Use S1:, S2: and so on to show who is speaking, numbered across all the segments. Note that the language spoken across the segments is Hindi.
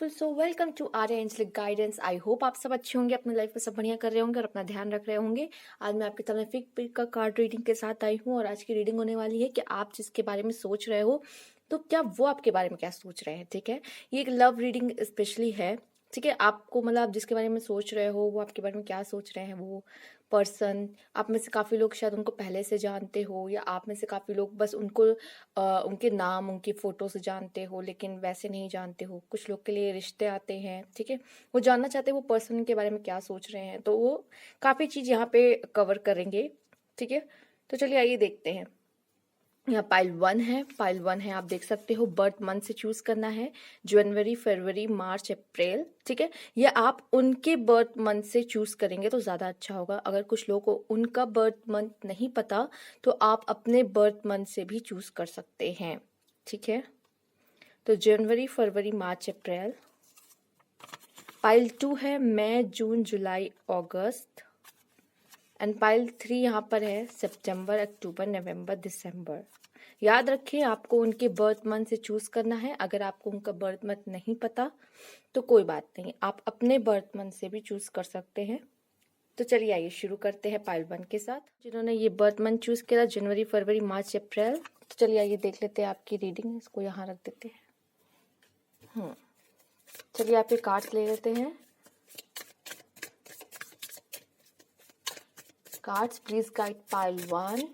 S1: Beautiful so welcome to Arya angelic guidance. I hope आप सब अच्छे होंगे, अपनी लाइफ में सब बढ़िया कर रहे होंगे और अपना ध्यान रख रहे होंगे। आज मैं आपके सामने फिक पिक का कार्ड रीडिंग के साथ आई हूँ और आज की रीडिंग होने वाली है कि आप जिसके बारे में सोच रहे हो तो क्या वो आपके बारे में क्या सोच रहे हैं। ठीक है, ये एक लव रीडिंग स्पेशली है। ठीक है, आपको मतलब आप जिसके बारे में सोच रहे हो वो आपके बारे में क्या सोच रहे हैं वो पर्सन। आप में से काफ़ी लोग शायद उनको पहले से जानते हो या आप में से काफ़ी लोग बस उनको उनके नाम उनकी फ़ोटो से जानते हो लेकिन वैसे नहीं जानते हो। कुछ लोग के लिए रिश्ते आते हैं। ठीक है, वो जानना चाहते हैं वो पर्सन के बारे में क्या सोच रहे हैं, तो वो काफ़ी चीज़ यहाँ पे कवर करेंगे। ठीक है, तो चलिए आइए देखते हैं। यहाँ पाइल 1 है, आप देख सकते हो। बर्थ मंथ से चूज करना है, जनवरी फरवरी मार्च अप्रैल। ठीक है, ये आप उनके बर्थ मंथ से चूज करेंगे तो ज्यादा अच्छा होगा। अगर कुछ लोगों को उनका बर्थ मंथ नहीं पता तो आप अपने बर्थ मंथ से भी चूज कर सकते हैं। ठीक है, तो जनवरी फरवरी मार्च अप्रैल। पाइल 2 है, मई जून जुलाई अगस्त। एंड पाइल 3 यहाँ पर है, सितंबर अक्टूबर नवंबर दिसंबर। याद रखिए आपको उनके बर्थ मंथ से चूज करना है। अगर आपको उनका बर्थ मंथ नहीं पता तो कोई बात नहीं, आप अपने बर्थ मंथ से भी चूज कर सकते हैं। तो चलिए आइए शुरू करते हैं पाइल 1 के साथ। जिन्होंने ये बर्थ मंथ चूज किया जनवरी फरवरी मार्च अप्रैल, तो चलिए आइए देख लेते हैं आपकी रीडिंग। इसको यहाँ रख देते हैं। चलिए आप ये कार्ड्स ले लेते हैं। Cards please guide pile 1।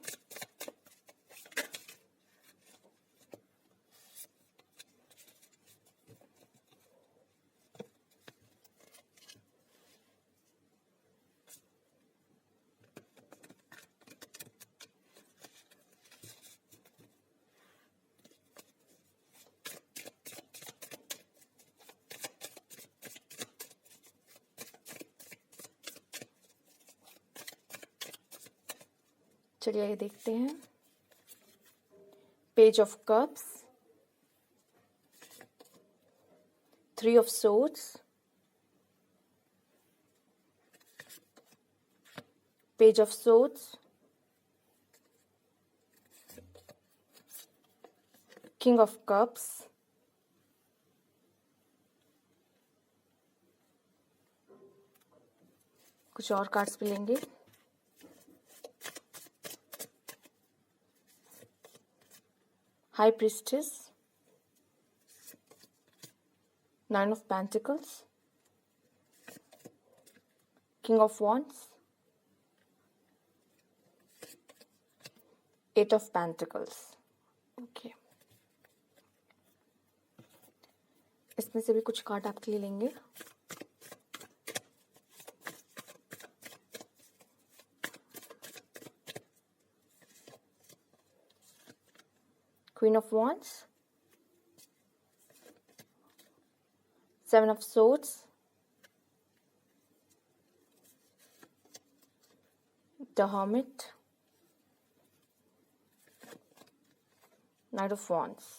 S1: चलिए आइए देखते हैं। Page of cups, 3 of swords, page of swords, king of cups, कुछ और कार्ड्स भी लेंगे। High priestess, 9 of Pentacles, King of Wands, 8 of Pentacles। Okay, इसमें से भी कुछ कार्ड आपके लिए लेंगे। Queen of Wands, 7 of Swords, the Hermit, Knight of Wands।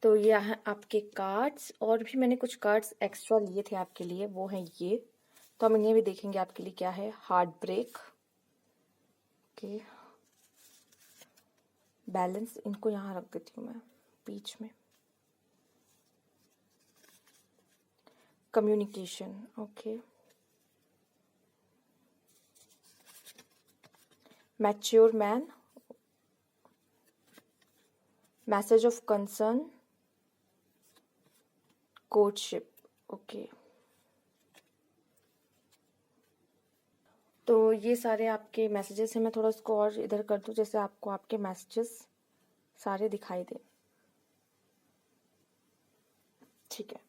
S1: तो ये है आपके कार्ड्स, और भी मैंने कुछ कार्ड्स एक्स्ट्रा लिए थे आपके लिए, वो हैं ये। तो हम इन्हें भी देखेंगे आपके लिए क्या है। हार्ट ब्रेक, ओके, बैलेंस, इनको यहाँ रख देती हूँ मैं बीच में। Communication, okay, mature man, message of concern, courtship, okay. तो ये सारे आपके मैसेजेस हैं। मैं थोड़ा उसको और इधर कर दूं जैसे आपको आपके मैसेजेस सारे दिखाई दे। ठीक है,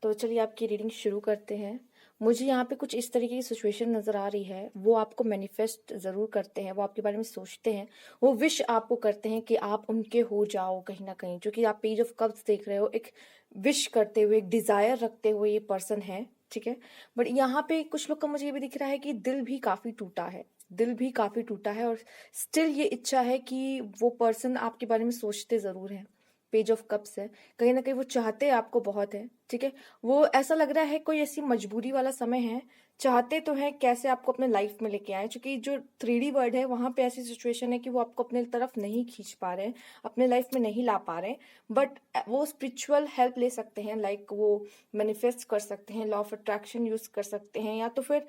S1: तो चलिए आपकी रीडिंग शुरू करते हैं। मुझे यहाँ पे कुछ इस तरीके की सिचुएशन नज़र आ रही है। वो आपको मैनिफेस्ट ज़रूर करते हैं, वो आपके बारे में सोचते हैं, वो विश आपको करते हैं कि आप उनके हो जाओ कहीं ना कहीं। जो कि आप पेज ऑफ कप्स देख रहे हो, एक विश करते हुए, एक डिज़ायर रखते हुए ये पर्सन है। ठीक है, बट यहाँ पे कुछ लोग का मुझे ये भी दिख रहा है कि दिल भी काफ़ी टूटा है, दिल भी काफ़ी टूटा है और स्टिल ये इच्छा है कि वो पर्सन आपके बारे में सोचते ज़रूर हैं। पेज ऑफ कप्स है, कहीं ना कहीं वो चाहते आपको बहुत है, ठीक है। वो ऐसा लग रहा है कोई ऐसी मजबूरी वाला समय है, चाहते तो हैं कैसे आपको अपने लाइफ में लेके आए, क्योंकि जो 3D वर्ड है वहां पे ऐसी सिचुएशन है कि वो आपको अपने तरफ नहीं खींच पा रहे हैं, अपने लाइफ में नहीं ला पा रहे हैं। बट वो स्पिरिचुअल हेल्प ले सकते हैं, लाइक वो मैनिफेस्ट कर सकते हैं, लॉ ऑफ अट्रैक्शन यूज कर सकते हैं, या तो फिर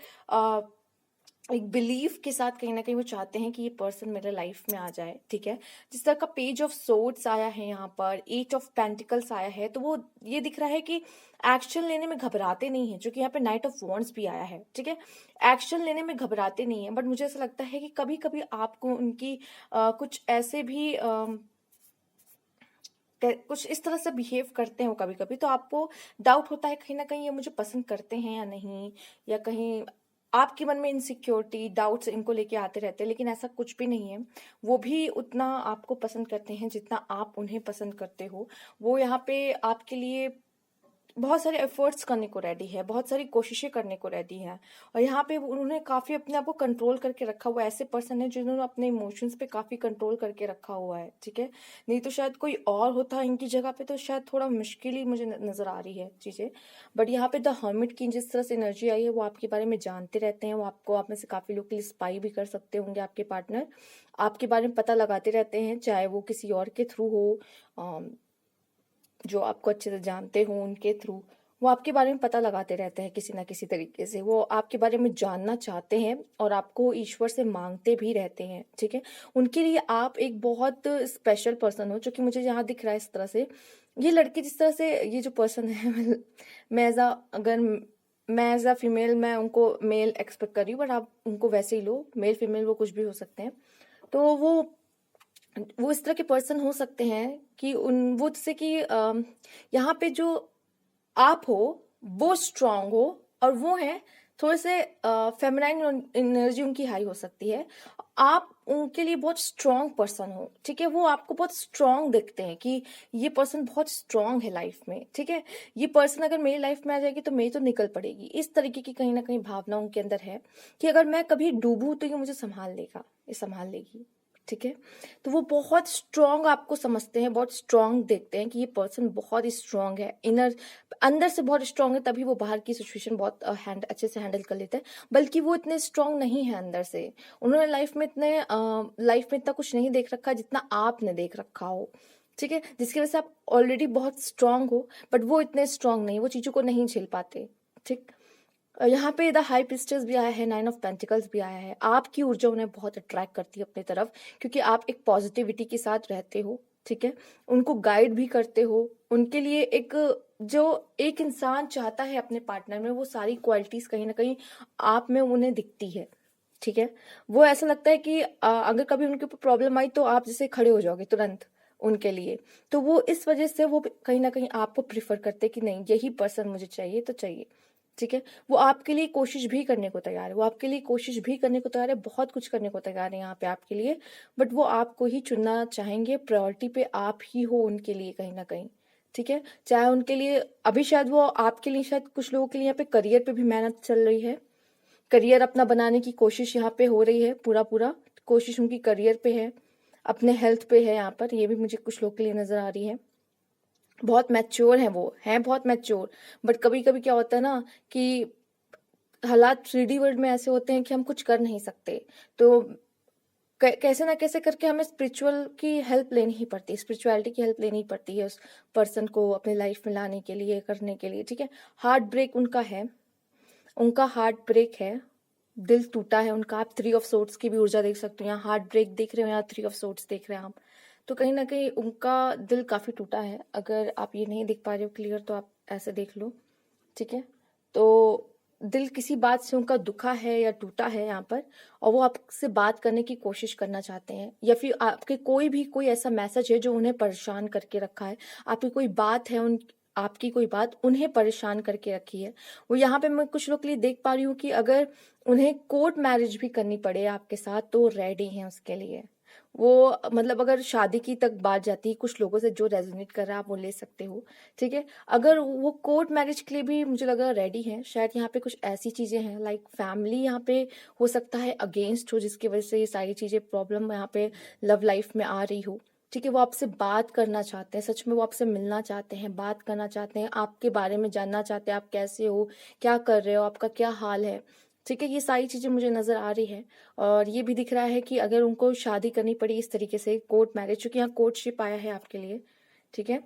S1: एक बिलीफ के साथ कहीं ना कहीं वो चाहते हैं कि ये पर्सन मेरे लाइफ में आ जाए, ठीक है। जिस तरह का पेज ऑफ सोर्ड्स आया है यहाँ पर, 8 ऑफ पेंटिकल्स आया है, तो वो ये दिख रहा है कि एक्शन लेने में घबराते नहीं है, जो कि यहाँ पे नाइट ऑफ वॉन्ड्स भी आया है, ठीक है। एक्शन लेने में घबराते नहीं है, बट मुझे ऐसा लगता है कि कभी कभी आपको उनकी कुछ ऐसे भी कुछ इस तरह से बिहेव करते हो कभी कभी, तो आपको डाउट होता है कहीं ना कहीं ये मुझे पसंद करते हैं या नहीं, या कहीं आपके मन में इनसिक्योरिटी डाउट्स इनको लेके आते रहते हैं, लेकिन ऐसा कुछ भी नहीं है। वो भी उतना आपको पसंद करते हैं जितना आप उन्हें पसंद करते हो। वो यहाँ पे आपके लिए बहुत सारे एफर्ट्स करने को रेडी है, बहुत सारी कोशिशें करने को रेडी है, और यहाँ पे उन्होंने काफी अपने आप को कंट्रोल करके रखा हुआ है। ऐसे पर्सन है जिन्होंने अपने इमोशंस पे काफी कंट्रोल करके रखा हुआ है, ठीक है। नहीं तो शायद कोई और होता इनकी जगह पे तो शायद थोड़ा मुश्किल ही मुझे नजर आ रही है चीजें। बट यहाँ पे द हर्मिट की जिस तरह से एनर्जी आई है, वो आपके बारे में जानते रहते हैं, वो आपको, आप में से काफी लोग के लिए स्पाई भी कर सकते होंगे। आपके पार्टनर आपके बारे में पता लगाते रहते हैं, चाहे वो किसी और के थ्रू हो, जो आपको अच्छे से जानते हो उनके थ्रू। वो आपके बारे में पता लगाते रहते हैं किसी ना किसी तरीके से, वो आपके बारे में जानना चाहते हैं और आपको ईश्वर से मांगते भी रहते हैं, ठीक है। उनके लिए आप एक बहुत स्पेशल पर्सन हो, जो कि मुझे यहाँ दिख रहा है इस तरह से। ये लड़के जिस तरह से, ये जो पर्सन है मैं एज अगर मैं एज अ फीमेल मैं उनको मेल एक्सपेक्ट कर रही हूँ, बट आप उनको वैसे ही लो, मेल फीमेल वो कुछ भी हो सकते हैं। तो वो इस तरह के पर्सन हो सकते हैं कि उन वो जैसे कि यहाँ पे जो आप हो वो स्ट्रांग हो, और वो है थोड़े से फेमिनाइन एनर्जी उनकी हाई हो सकती है। आप उनके लिए बहुत स्ट्रांग पर्सन हो, ठीक है। वो आपको बहुत स्ट्रांग देखते हैं कि ये पर्सन बहुत स्ट्रांग है लाइफ में, ठीक है। ये पर्सन अगर मेरी लाइफ में आ जाएगी तो मेरी तो निकल पड़ेगी, इस तरीके की कहीं ना कहीं भावना उनके अंदर है कि अगर मैं कभी डूबूं तो ये मुझे संभाल लेगा, ये संभाल लेगी, ठीक है। तो वो बहुत स्ट्रांग आपको समझते हैं, बहुत स्ट्रांग देखते हैं कि ये पर्सन बहुत ही स्ट्रांग है, इनर अंदर से बहुत स्ट्रांग है, तभी वो बाहर की सिचुएशन बहुत अच्छे से हैंडल कर लेते हैं। बल्कि वो इतने स्ट्रांग नहीं है अंदर से, उन्होंने लाइफ में इतना कुछ नहीं देख रखा जितना आपने देख रखा हो, ठीक है। जिसकी वजह से आप ऑलरेडी बहुत स्ट्रांग हो, बट वो इतने स्ट्रांग नहीं, वो चीजों को नहीं झेल पाते, ठीक। यहाँ पे द हाई प्रिस्टेस भी आया है, 9 ऑफ पेंटिकल्स भी आया है। आपकी ऊर्जा उन्हें बहुत अट्रैक्ट करती है अपनी तरफ, क्योंकि आप एक पॉजिटिविटी के साथ रहते हो, ठीक है। उनको गाइड भी करते हो, उनके लिए एक जो एक इंसान चाहता है अपने पार्टनर में, वो सारी क्वालिटीज कहीं ना कहीं आप में उन्हें दिखती है, ठीक है। वो ऐसा लगता है कि अगर कभी उनके ऊपर प्रॉब्लम आई तो आप जैसे खड़े हो जाओगे तुरंत उनके लिए। तो वो इस वजह से वो कहीं ना कहीं आपको प्रिफर करते हैं कि नहीं, यही पर्सन मुझे चाहिए तो चाहिए, ठीक है। वो आपके लिए कोशिश भी करने को तैयार है, वो आपके लिए कोशिश भी करने को तैयार है, बहुत कुछ करने को तैयार है यहाँ पे आपके लिए। बट वो आपको ही चुनना चाहेंगे, प्रायोरिटी पे आप ही हो उनके लिए कहीं ना कहीं, ठीक है। चाहे उनके लिए अभी शायद वो आपके लिए, शायद कुछ लोगों के लिए यहाँ पे करियर पे भी मेहनत चल रही है, करियर अपना बनाने की कोशिश यहाँ पे हो रही है, पूरा पूरा कोशिश उनकी करियर पे है, अपने हेल्थ पे है यहाँ पर, ये भी मुझे कुछ लोग के लिए नजर आ रही है। बहुत मैच्योर है, वो हैं बहुत मैच्योर। बट कभी कभी क्या होता है ना कि हालात 3D वर्ल्ड में ऐसे होते हैं कि हम कुछ कर नहीं सकते, तो कैसे ना कैसे करके हमें स्पिरिचुअल की हेल्प लेनी ही पड़ती है, स्पिरिचुअलिटी की हेल्प लेनी ही पड़ती है उस पर्सन को अपनी लाइफ में लाने के लिए, करने के लिए, ठीक है। हार्ट ब्रेक उनका है, उनका हार्ट ब्रेक है, दिल टूटा है उनका। आप 3 ऑफ सोर्ड्स की भी ऊर्जा देख सकते हो, यहाँ हार्ट ब्रेक देख रहे हो, यहाँ 3 ऑफ सोर्ड्स देख रहे हैं आप। तो कहीं ना कहीं उनका दिल काफी टूटा है। अगर आप ये नहीं देख पा रहे हो क्लियर तो आप ऐसे देख लो, ठीक है। तो दिल किसी बात से उनका दुखा है या टूटा है यहाँ पर, और वो आपसे बात करने की कोशिश करना चाहते हैं, या फिर आपके कोई ऐसा मैसेज है जो उन्हें परेशान करके रखा है, आपकी कोई बात है आपकी कोई बात उन्हें परेशान करके रखी है। वो यहाँ पे मैं कुछ लोग के लिए देख पा रही हूँ कि अगर उन्हें कोर्ट मैरिज भी करनी पड़े आपके साथ तो रेडी हैं उसके लिए। वो मतलब अगर शादी की तक बात जाती है, कुछ लोगों से जो रेजोनेट कर रहा है आप वो ले सकते हो, ठीक है। अगर वो कोर्ट मैरिज के लिए भी मुझे लगा रेडी है, शायद यहाँ पे कुछ ऐसी चीजें हैं, लाइक फैमिली यहाँ पे हो सकता है अगेंस्ट हो, जिसकी वजह से ये सारी चीजें प्रॉब्लम यहाँ पे लव लाइफ में आ रही हो, ठीक है, वो आपसे बात करना चाहते हैं, सच में वो आपसे मिलना चाहते हैं, बात करना चाहते हैं, आपके बारे में जानना चाहते हैं, आप कैसे हो, क्या कर रहे हो, आपका क्या हाल है। ठीक है, ये सारी चीज़ें मुझे नज़र आ रही है। और ये भी दिख रहा है कि अगर उनको शादी करनी पड़ी इस तरीके से, कोर्ट मैरिज, चूंकि यहाँ कोर्टशिप आया है आपके लिए, ठीक है,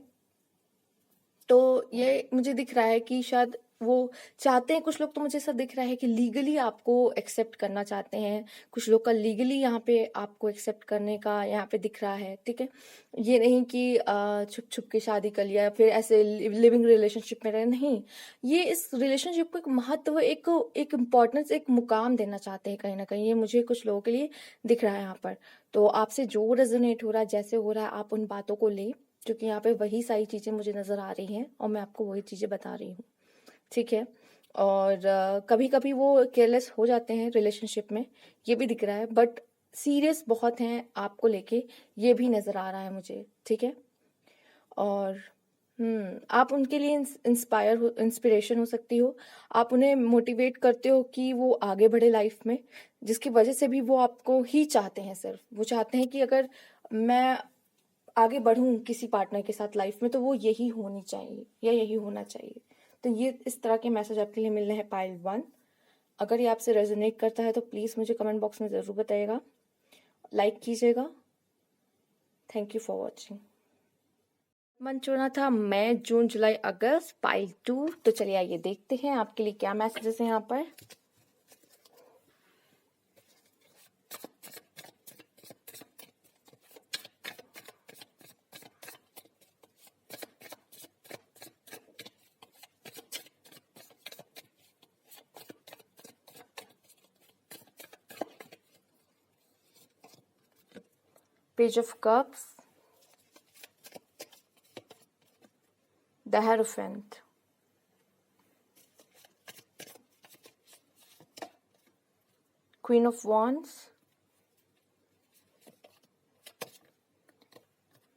S1: तो ये मुझे दिख रहा है कि शायद वो चाहते हैं, कुछ लोग तो मुझे ऐसा दिख रहा है कि लीगली आपको एक्सेप्ट करना चाहते हैं, कुछ लोग का लीगली यहाँ पे आपको एक्सेप्ट करने का यहाँ पे दिख रहा है। ठीक है, ये नहीं कि छुप छुप के शादी कर लिया या फिर ऐसे लिविंग रिलेशनशिप में रहे, नहीं, ये इस रिलेशनशिप को एक महत्व, एक एक इम्पोर्टेंस, एक मुकाम देना चाहते हैं कहीं ना कहीं, ये मुझे कुछ लोगों के लिए दिख रहा है यहाँ पर। तो आपसे जो रेजोनेट हो रहा है, जैसे हो रहा है, आप उन बातों को ले, क्योंकि यहाँ पे वही सारी चीज़ें मुझे नज़र आ रही हैं और मैं आपको वही चीज़ें बता रही हूँ। ठीक है, और कभी कभी वो केयरलेस हो जाते हैं रिलेशनशिप में, ये भी दिख रहा है, बट सीरियस बहुत हैं आपको लेके, ये भी नज़र आ रहा है मुझे। ठीक है, और आप उनके लिए इंस्पिरेशन हो सकती हो, आप उन्हें मोटिवेट करते हो कि वो आगे बढ़े लाइफ में, जिसकी वजह से भी वो आपको ही चाहते हैं, सिर्फ वो चाहते हैं कि अगर मैं आगे बढ़ूं किसी पार्टनर के साथ लाइफ में, तो वो यही होनी चाहिए या यही होना चाहिए। तो ये इस तरह के मैसेज आपके लिए मिल रहे हैं पाइल 1। अगर ये आपसे रेजोनेट करता है तो प्लीज़ मुझे कमेंट बॉक्स में ज़रूर बताइएगा, लाइक कीजिएगा। Thank you for watching. मन चुना था मई, जून, जुलाई, अगस्त, पाइल 2। तो चलिए आइए देखते हैं आपके लिए क्या मैसेजेस हैं यहाँ पर। Page of cups, the hierophant, queen of wands,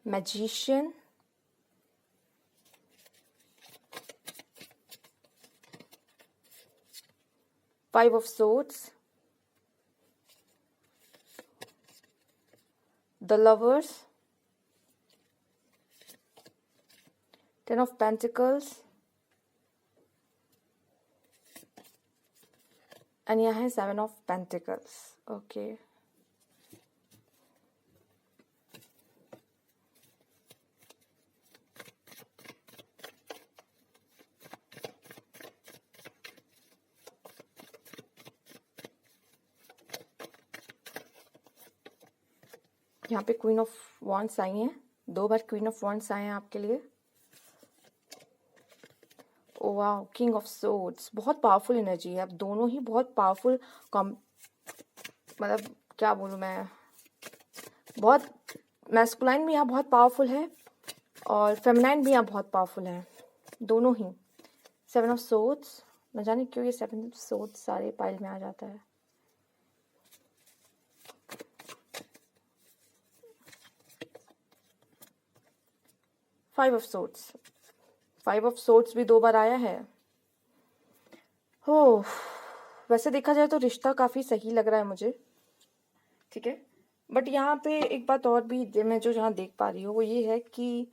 S1: magician, five of swords, the lovers, ten of pentacles, and यहाँ है 7 ऑफ पेंटिकल्स। ओके, यहाँ पे क्वीन ऑफ वॉन्ड्स आई हैं, 2 बार क्वीन ऑफ वॉन्ड्स आए हैं आपके लिए। ओ वाह, किंग ऑफ सोर्ड्स, बहुत पावरफुल एनर्जी है। अब दोनों ही बहुत पावरफुल, मतलब क्या बोलूँ मैं, बहुत मैस्कुलाइन भी यहाँ बहुत पावरफुल है और फेमिनाइन भी यहाँ बहुत पावरफुल है, दोनों ही। 7 ऑफ सोर्ड्स, न जाने क्यों ये 7 ऑफ सोर्ड्स सारे पाइल में आ जाता है। Five of swords, 5 of swords भी 2 बार आया है। हो, वैसे देखा जाए तो रिश्ता काफ़ी सही लग रहा है मुझे। ठीक है, बट यहाँ पे एक बात और भी मैं जो यहाँ देख पा रही हूँ वो ये है कि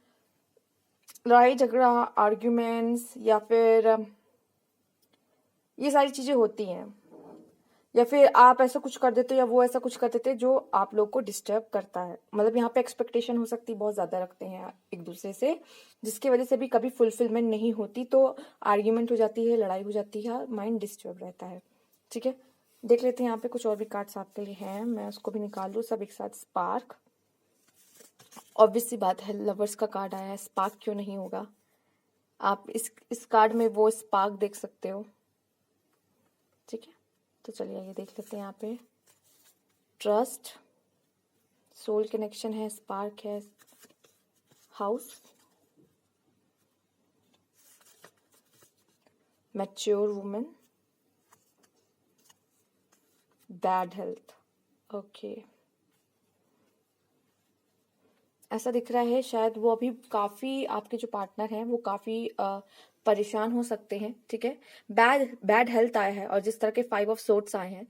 S1: लड़ाई झगड़ा, आर्ग्यूमेंट्स, या फिर ये सारी चीज़ें होती हैं, या फिर आप ऐसा कुछ कर देते हो या वो ऐसा कुछ कर देते हैं जो आप लोग को डिस्टर्ब करता है। मतलब यहाँ पे एक्सपेक्टेशन हो सकती है, बहुत ज़्यादा रखते हैं एक दूसरे से, जिसकी वजह से भी कभी फुलफिलमेंट नहीं होती, तो आर्ग्यूमेंट हो जाती है, लड़ाई हो जाती है, माइंड डिस्टर्ब रहता है। ठीक है, देख लेते हैं यहाँ पे कुछ और भी कार्ड्स आपके लिए हैं, मैं उसको भी निकाल लूँ सब एक साथ। स्पार्क, ऑब्वियस सी बात है, लवर्स का कार्ड आया है, स्पार्क क्यों नहीं होगा। आप इस कार्ड में वो स्पार्क देख सकते हो। ठीक है, तो चलिए ये देख लेते हैं यहाँ पे। ट्रस्ट, सोल कनेक्शन है, स्पार्क है, house, mature women, bad health. Okay, ऐसा दिख रहा है शायद वो अभी काफ़ी, आपके जो पार्टनर हैं वो काफ़ी परेशान हो सकते हैं। ठीक है, बैड हेल्थ आया है, और जिस तरह के 5 ऑफ सोर्ड्स आए हैं,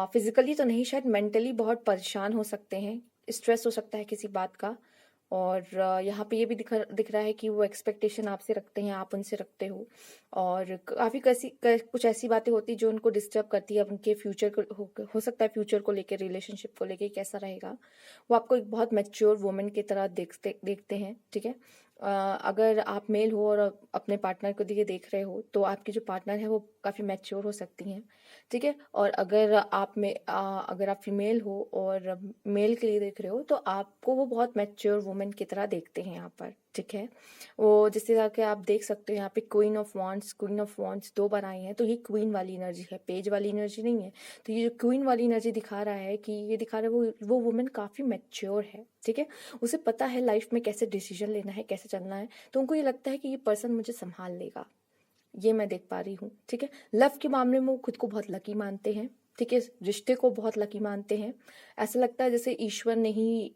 S1: फिजिकली तो नहीं, शायद मेंटली बहुत परेशान हो सकते हैं, स्ट्रेस हो सकता है किसी बात का, और यहाँ पे ये भी दिख रहा है कि वो एक्सपेक्टेशन आपसे रखते हैं, आप उनसे रखते हो। और काफ़ी कुछ ऐसी बातें होती जो उनको डिस्टर्ब करती है, अब उनके फ्यूचर को हो सकता है फ्यूचर को लेके, रिलेशनशिप को लेके कैसा रहेगा। वो आपको एक बहुत मैच्योर वुमन की तरह देखते हैं, ठीक है। अगर आप मेल हो और अपने पार्टनर को दिखे देख रहे हो, तो आपकी जो पार्टनर है वो काफ़ी मैच्योर हो सकती हैं, ठीक है। और अगर आप फीमेल हो और मेल के लिए देख रहे हो, तो आपको वो बहुत मैच्योर वुमन की तरह देखते हैं यहाँ पर, ठीक है। वो जिस तरह के आप देख सकते हो यहाँ पे क्वीन ऑफ वॉन्ड्स 2 बार आई हैं, तो ये क्वीन वाली एनर्जी है, पेज वाली एनर्जी नहीं है। तो ये जो क्वीन वाली एनर्जी दिखा रहा है कि ये दिखा रहा है वो वुमन काफ़ी मैच्योर है, ठीक है। उसे पता है लाइफ में कैसे डिसीजन लेना है, कैसे चलना है, तो उनको ये लगता है कि ये पर्सन मुझे संभाल लेगा। ये मैं देख पा रही हूँ, ठीक है। लव के मामले में वो खुद को बहुत लकी मानते हैं, ठीक है। रिश्ते को बहुत लकी मानते हैं। ऐसा लगता है जैसे ईश्वर ने ही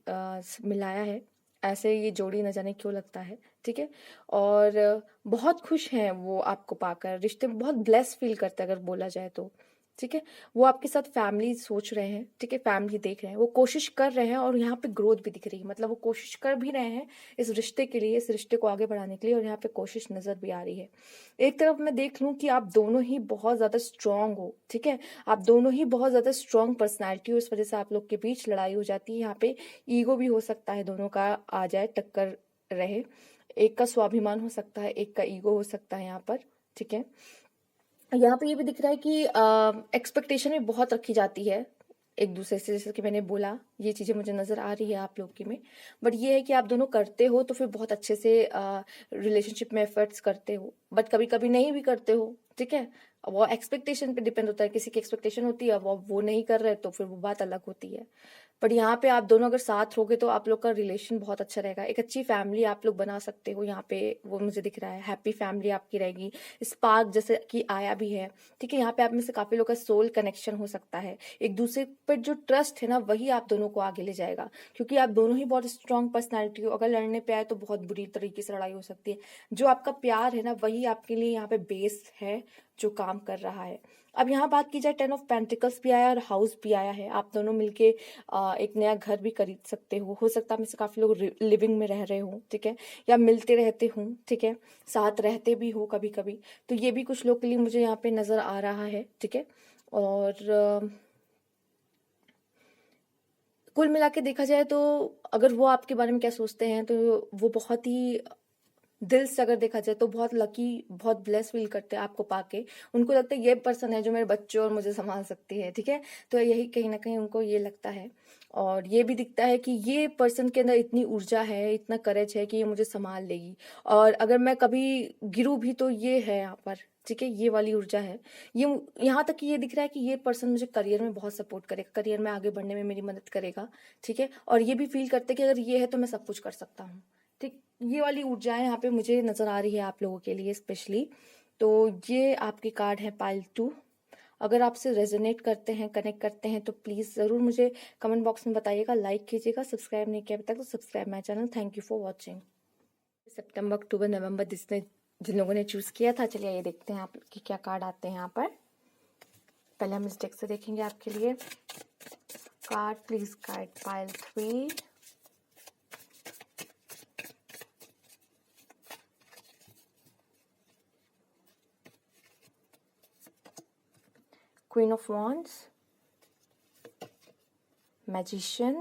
S1: मिलाया है, ऐसे ये जोड़ी न जाने क्यों लगता है, ठीक है। और बहुत खुश हैं वो आपको पाकर, रिश्ते में बहुत ब्लेस फील करते हैं अगर बोला जाए तो, ठीक है। वो आपके साथ फैमिली सोच रहे हैं, ठीक है, फैमिली देख रहे हैं, वो कोशिश कर रहे हैं, और यहाँ पे ग्रोथ भी दिख रही है, मतलब वो कोशिश कर भी रहे हैं इस रिश्ते के लिए, इस रिश्ते को आगे बढ़ाने के लिए, और यहाँ पे कोशिश नजर भी आ रही है। एक तरफ मैं देख लूं कि आप दोनों ही बहुत ज्यादा स्ट्रांग हो, ठीक है। आप दोनों ही बहुत ज्यादा स्ट्रांग पर्सनैलिटी हो, इस वजह से आप लोग के बीच लड़ाई हो जाती है। यहाँ पे ईगो भी हो सकता है, दोनों का आ जाए, टक्कर रहे। एक का स्वाभिमान हो सकता है, एक का ईगो हो सकता है यहाँ पर, ठीक है। यहाँ पे ये भी दिख रहा है कि एक्सपेक्टेशन भी बहुत रखी जाती है एक दूसरे से, जैसे कि मैंने बोला, ये चीजें मुझे नजर आ रही है आप लोग की में। बट ये है कि आप दोनों करते हो तो फिर बहुत अच्छे से रिलेशनशिप में एफर्ट्स करते हो, बट कभी कभी नहीं भी करते हो, ठीक है। वो एक्सपेक्टेशन पे डिपेंड होता है, किसी की एक्सपेक्टेशन होती है, वो नहीं कर रहे तो फिर वो बात अलग होती है। बट यहाँ पे आप दोनों अगर साथ रहोगे तो आप लोग का रिलेशन बहुत अच्छा रहेगा, एक अच्छी फैमिली आप लोग बना सकते हो। यहाँ पे वो मुझे दिख रहा है, हैप्पी फैमिली आपकी रहेगी। स्पार्क जैसे कि आया भी है, ठीक है। यहाँ पे आप में से काफी लोग का सोल कनेक्शन हो सकता है, एक दूसरे पर जो ट्रस्ट है ना, वही आप दोनों को आगे ले जाएगा, क्योंकि आप दोनों ही बहुत स्ट्रांग पर्सनैलिटी हो। अगर लड़ने पे आए तो बहुत बुरी तरीके से लड़ाई हो सकती है। जो आपका प्यार है ना, वही आपके लिए यहाँ पे बेस है जो काम कर रहा है। अब यहाँ बात की जाए, 10 ऑफ पेंटिकल्स भी आया और हाउस भी आया है। आप दोनों मिलके एक नया घर भी खरीद सकते हो सकता है में से काफी लोग लिविंग में रह रहे हो, ठीक है, या मिलते रहते हो, ठीक है, साथ रहते भी हो कभी कभी। तो ये भी कुछ लोग के लिए मुझे यहाँ पे नजर आ रहा है, ठीक है। और कुल मिला के देखा जाए तो अगर वो आपके बारे में क्या सोचते हैं, तो वो बहुत ही दिल से अगर देखा जाए तो बहुत लकी, बहुत ब्लेस फील करते हैं आपको पाके। उनको लगता है ये पर्सन है जो मेरे बच्चों और मुझे संभाल सकती है, ठीक है। तो यही कहीं ना कहीं उनको ये लगता है। और ये भी दिखता है कि ये पर्सन के अंदर इतनी ऊर्जा है, इतना करेज है कि ये मुझे संभाल लेगी, और अगर मैं कभी गिरूं भी तो ये है यहाँ पर, ठीक है, ये वाली ऊर्जा है। ये यहाँ तक कि ये दिख रहा है कि ये पर्सन मुझे करियर में बहुत सपोर्ट करेगा, करियर में आगे बढ़ने में मेरी मदद करेगा, ठीक है। और ये भी फील करते हैं कि अगर ये है तो मैं सब कुछ कर सकता हूँ, ठीक। ये वाली ऊर्जाएं यहाँ पे मुझे नजर आ रही है आप लोगों के लिए स्पेशली। तो ये आपके कार्ड है पाइल 2। अगर आपसे रेजोनेट करते हैं, कनेक्ट करते हैं, तो प्लीज जरूर मुझे कमेंट बॉक्स में बताइएगा, लाइक कीजिएगा, सब्सक्राइब नहीं किया अभी तक तो subscribe my channel. Thank you for watching. सितंबर, अक्टूबर, नवंबर जिन लोगों ने चूज किया था, चलिए ये देखते हैं आप कि क्या कार्ड आते हैं यहाँ पर। पहले हम इस डेक से देखेंगे आपके लिए card. Please guide pile 3। Queen of Wands, Magician,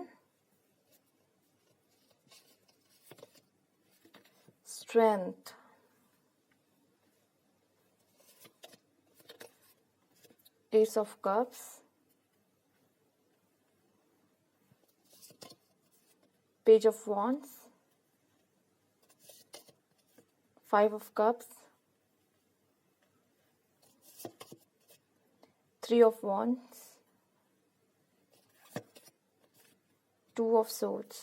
S1: Strength, Ace of Cups, Page of Wands, 5 of Cups, 3 of Wands, 2 of Swords.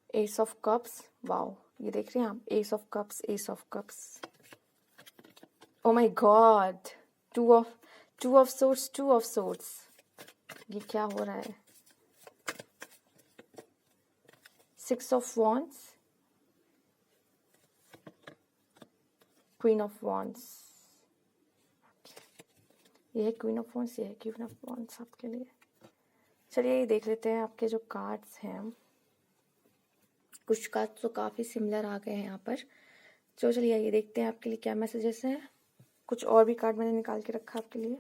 S1: Ace of Cups. Wow, ये देख रहे हैं आप, Ace of Cups, Ace of Cups. Oh my God, two of Swords, 2 of Swords. ये क्या हो रहा है? 6 of Wands, queen of wands, ये है क्वीन ऑफ वॉन्ड्स, ये है क्वीन ऑफ वॉन्ड्स आपके लिए। चलिए ये देख लेते हैं आपके जो कार्ड्स हैं। कुछ कार्ड्स तो काफ़ी सिमिलर आ गए हैं यहाँ पर। चलिए ये देखते हैं आपके लिए क्या मैसेजेस हैं। कुछ और भी कार्ड मैंने निकाल के रखा आपके लिए।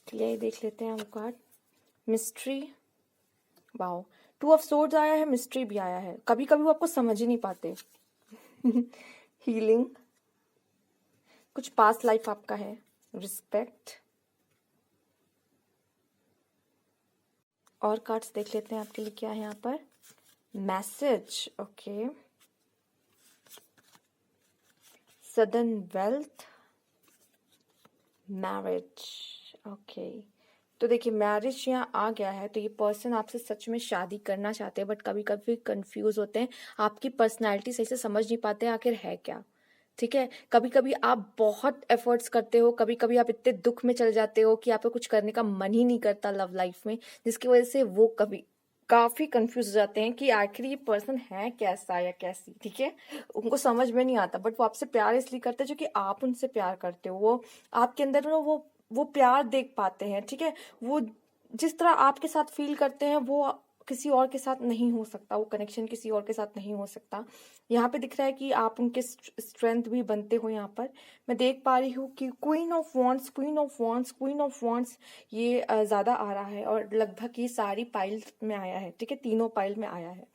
S1: चलिए ये देख लेते हैं हम card. Mystery, wow, 2 of swords आया है, मिस्ट्री भी आया है। कभी कभी वो आपको समझ ही नहीं पाते। हीलिंग, कुछ पास्ट लाइफ आपका है। रिस्पेक्ट, और कार्ड्स देख लेते हैं आपके लिए क्या है यहाँ पर। Message, okay. Sudden wealth, marriage, okay. तो देखिए मैरिज यहाँ आ गया है, तो ये पर्सन आपसे सच में शादी करना चाहते हैं, बट कभी कभी कंफ्यूज होते हैं, आपकी पर्सनालिटी सही से समझ नहीं पाते आखिर है क्या। ठीक है, कभी कभी आप बहुत एफर्ट्स करते हो, कभी कभी आप इतने दुख में चले जाते हो कि आपको कुछ करने का मन ही नहीं करता लव लाइफ में, जिसकी वजह से वो कभी काफी कंफ्यूज हो जाते हैं कि आखिर ये पर्सन है कैसा या कैसी। ठीक है, उनको समझ में नहीं आता, बट वो आपसे प्यार इसलिए करते हैं जो कि आप उनसे प्यार करते हो। वो आपके अंदर ना वो प्यार देख पाते हैं। ठीक है, वो जिस तरह आपके साथ फील करते हैं वो किसी और के साथ नहीं हो सकता, वो कनेक्शन किसी और के साथ नहीं हो सकता। यहाँ पे दिख रहा है कि आप उनके स्ट्रेंथ भी बनते हो। यहाँ पर मैं देख पा रही हूँ कि queen of wands, queen of wands, queen of wands, ये ज्यादा आ रहा है और लगभग ये सारी पाइल में आया है। ठीक है, तीनों पाइल में आया है।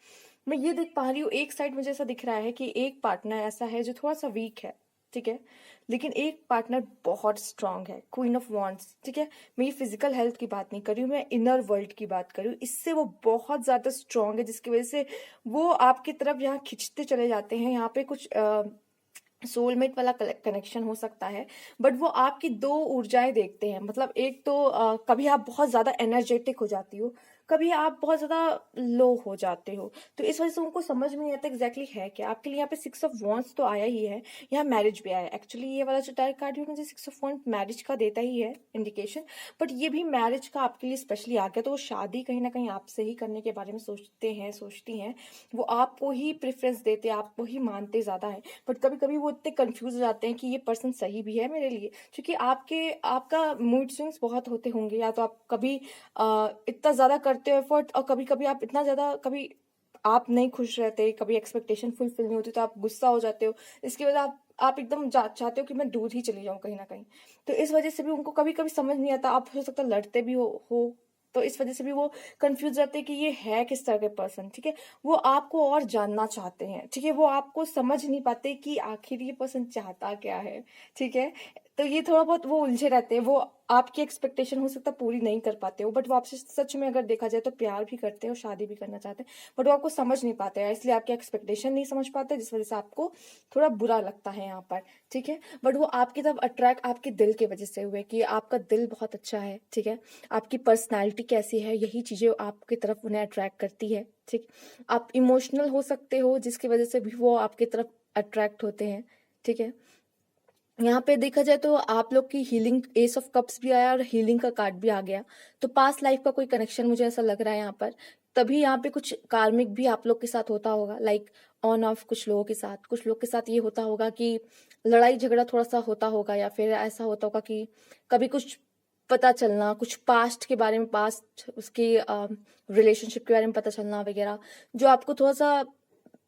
S1: मैं ये देख पा रही हूँ एक साइड मुझे ऐसा दिख रहा है कि एक पार्टनर ऐसा है जो थोड़ा सा वीक है। ठीक है, लेकिन एक पार्टनर बहुत स्ट्रांग है, क्वीन ऑफ वॉन्ड्स। ठीक है, मैं ये फिजिकल हेल्थ की बात नहीं कर रही हूँ, मैं इनर वर्ल्ड की बात कर रही हूँ। इससे वो बहुत ज्यादा स्ट्रांग है, जिसकी वजह से वो आपकी तरफ यहाँ खिंचते चले जाते हैं। यहाँ पे कुछ सोलमेट वाला कनेक्शन हो सकता है, बट वो आपकी 2 ऊर्जाएं देखते हैं। मतलब एक तो कभी आप बहुत ज्यादा एनर्जेटिक हो जाती हो, कभी आप बहुत ज्यादा लो हो जाते हो, तो इस वजह से उनको समझ में नहीं आता एग्जैक्टली है क्या आपके लिए। यहाँ पे 6 ऑफ वॉन्ड्स तो आया ही है, यहाँ मैरिज भी आया है। एक्चुअली ये वाला जो डायरेक्ट कार्ड है मुझे 6 ऑफ वॉन्ड मैरिज का देता ही है इंडिकेशन, बट ये भी मैरिज का आपके लिए स्पेशली आ गया। तो वो शादी कहीं ना कहीं आपसे ही करने के बारे में सोचती हैं, वो आपको ही प्रेफरेंस देते हैं, आपको ही मानते ज्यादा है। बट कभी कभी वो इतने कंफ्यूज हो जाते हैं कि ये पर्सन सही भी है मेरे लिए, क्योंकि आपका मूड स्विंग्स बहुत होते होंगे। या तो आप कभी इतना ज्यादा करते हो एफर्ट, और कभी कभी आप इतना ज्यादा, कभी आप नहीं खुश रहते, कभी एक्सपेक्टेशन फुलफिल नहीं होती तो आप गुस्सा हो जाते हो। इसकी वजह आप एकदम चाहते हो कि मैं दूर ही चली जाऊं कहीं ना कहीं। तो इस वजह से भी उनको कभी कभी समझ नहीं आता, आप हो सकता है लड़ते भी हो तो इस वजह से भी वो कंफ्यूज रहते हैं कि ये है किस तरह के पर्सन। ठीक है, वो आपको और जानना चाहते हैं। ठीक है, वो आपको समझ नहीं पाते कि आखिर ये पर्सन चाहता क्या है। ठीक है, तो ये थोड़ा बहुत वो उलझे रहते हैं। वो आपकी एक्सपेक्टेशन हो सकता है पूरी नहीं कर पाते हो, बट वो आपसे सच में अगर देखा जाए तो प्यार भी करते हैं और शादी भी करना चाहते हैं, बट वो आपको समझ नहीं पाते हैं, इसलिए आपकी एक्सपेक्टेशन नहीं समझ पाते, जिस वजह से आपको थोड़ा बुरा लगता है यहाँ पर। ठीक है, बट वो आपकी तरफ अट्रैक्ट आपके दिल की वजह से हुए कि आपका दिल बहुत अच्छा है। ठीक है, आपकी पर्सनैलिटी कैसी है, यही चीजें आपकी तरफ उन्हें अट्रैक्ट करती है। ठीक, आप इमोशनल हो सकते हो, जिसकी वजह से भी वो आपकी तरफ अट्रैक्ट होते हैं। ठीक है, यहाँ पे देखा जाए तो आप लोग की हीलिंग, एस ऑफ कप्स भी आया और हीलिंग का कार्ड भी आ गया। तो पास्ट लाइफ का कोई कनेक्शन मुझे ऐसा लग रहा है यहाँ पर। तभी यहाँ पे कुछ कार्मिक भी आप लोग के साथ होता होगा, लाइक ऑन ऑफ कुछ लोग के साथ ये होता होगा कि लड़ाई झगड़ा थोड़ा सा होता होगा, या फिर ऐसा होता होगा कि कभी कुछ पता चलना, कुछ पास्ट के बारे में, पास्ट उसके रिलेशनशिप के बारे में पता चलना वगैरह, जो आपको थोड़ा सा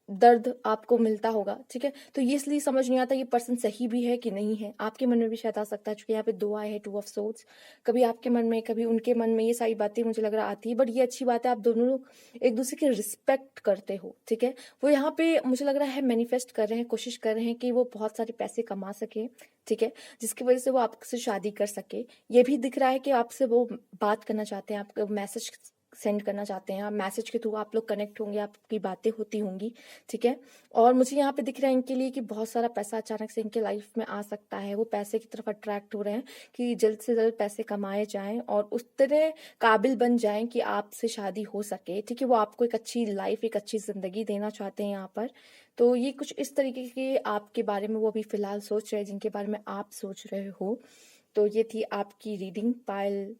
S1: दर्द आपको मिलता होगा। ठीक है, तो ये इसलिए समझ नहीं आता ये पर्सन सही भी है कि नहीं है। आपके मन में भी शायद आ सकता है, क्योंकि यहाँ पे 2 आए हैं, 2 ऑफ सोर्ड्स। कभी आपके मन में, कभी उनके मन में, ये सारी बातें मुझे लग रहा आती है। बट ये अच्छी बात है, आप दोनों लोग एक दूसरे की रिस्पेक्ट करते हो। ठीक है, वो यहाँ पे मुझे लग रहा है मैनिफेस्ट कर रहे हैं, कोशिश कर रहे हैं कि वो बहुत सारे पैसे कमा सके। ठीक है, जिसकी वजह से वो आपसे शादी कर सके। ये भी दिख रहा है कि आपसे वो बात करना चाहते हैं, आपको मैसेज सेंड करना चाहते हैं, मैसेज के थ्रू आप लोग कनेक्ट होंगे, आपकी बातें होती होंगी। ठीक है, और मुझे यहाँ पे दिख रहा है इनके लिए कि बहुत सारा पैसा अचानक से इनके लाइफ में आ सकता है। वो पैसे की तरफ अट्रैक्ट हो रहे हैं कि जल्द से जल्द पैसे कमाए जाएं और उस तरह काबिल बन जाएं कि आपसे शादी हो सके। ठीक है, वो आपको एक अच्छी लाइफ, एक अच्छी जिंदगी देना चाहते हैं यहाँ पर। तो ये कुछ इस तरीके के आपके बारे में वो अभी फिलहाल सोच रहे हैं, जिनके बारे में आप सोच रहे हो। तो ये थी आपकी रीडिंग पाइल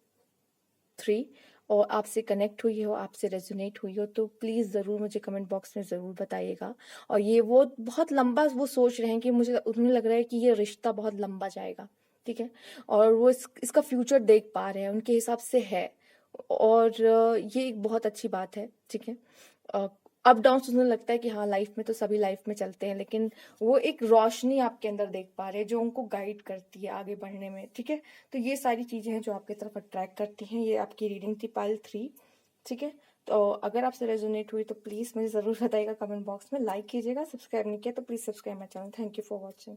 S1: 3। और आपसे कनेक्ट हुई हो, आपसे रेजोनेट हुई हो, तो प्लीज़ ज़रूर मुझे कमेंट बॉक्स में ज़रूर बताइएगा। और ये वो बहुत लंबा वो सोच रहे हैं कि मुझे उन्हें लग रहा है कि ये रिश्ता बहुत लंबा जाएगा, ठीक है? और वो इसका फ्यूचर देख पा रहे हैं, उनके हिसाब से है। और ये एक बहुत अच्छी बात है, ठीक है? अप डाउन्स उन्हें लगता है कि हाँ, लाइफ में तो सभी लाइफ में चलते हैं, लेकिन वो एक रोशनी आपके अंदर देख पा रहे हैं जो उनको गाइड करती है आगे बढ़ने में, ठीक है? तो ये सारी चीज़ें हैं जो आपकी तरफ अट्रैक्ट करती हैं। ये आपकी रीडिंग थी पाइल 3, ठीक है? तो अगर आपसे रेजोनेट हुई तो प्लीज़ मुझे ज़रूर बताइएगा कमेंट बॉक्स में, लाइक कीजिएगा, सब्सक्राइब नहीं किया तो please subscribe my channel. Thank you for watching.